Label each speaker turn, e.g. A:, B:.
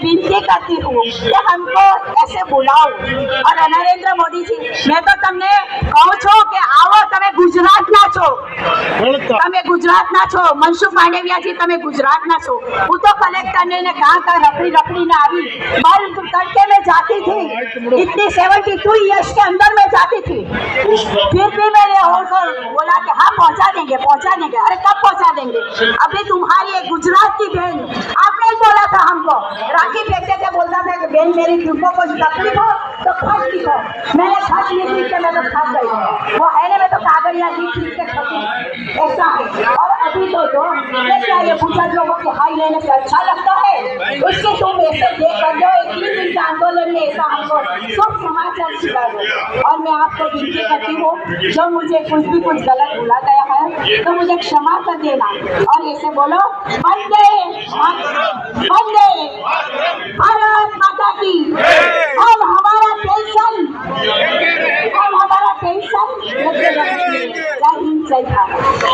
A: विनती करती हूँ कि हमको ऐसे बुलाओ। और नरेंद्र मोदी जी, मैं तो तमने कहूँ छो कि आओ तमे गुजरात ना छो, तमे गुजरात ना छो। मनसुख मांडविया जी तमे गुजरात ना छो। वो तो कलेक्टर ने कहा था रखड़ी रखड़ी ना आई, बाल तड़के में जाती थी, इतनी 72 ईयर्स के अंदर में जाती थी, फिर भी मैंने और बोला कि हाँ पहुंचा देंगे पहुंचा देंगे। अरे कब पहुंचा देंगे? अभी तुम्हारी एक गुजरात की बहन, आपने बोला था हमको, राखी फेंकते थे, बोलता था कि बहन मेरी तुमको कुछ तकलीफ हो तो खत लिखो। मैंने खत लिख लिख के मैं तो थक गई। वो है ना, मैं तो कागड़िया लिख लिख के थकी, ऐसा है। और अभी तो जो क्या ये पूछा लोगों के हाई लेने से अच्छा लगता है, उसके तुम ऐसे देख कर दो, 3 दिन के आंदोलन में ऐसा हमको सब समाचार सिखा दो। और मैं आपको विनती करती हूँ, जो मुझे कुछ भी कुछ गलत बोला गया है तो मुझे क्षमा कर देना। और ऐसे बोलो वंदे वंदे भारत माता की। अब हमारा पेंशन जय हिंद जय भारत।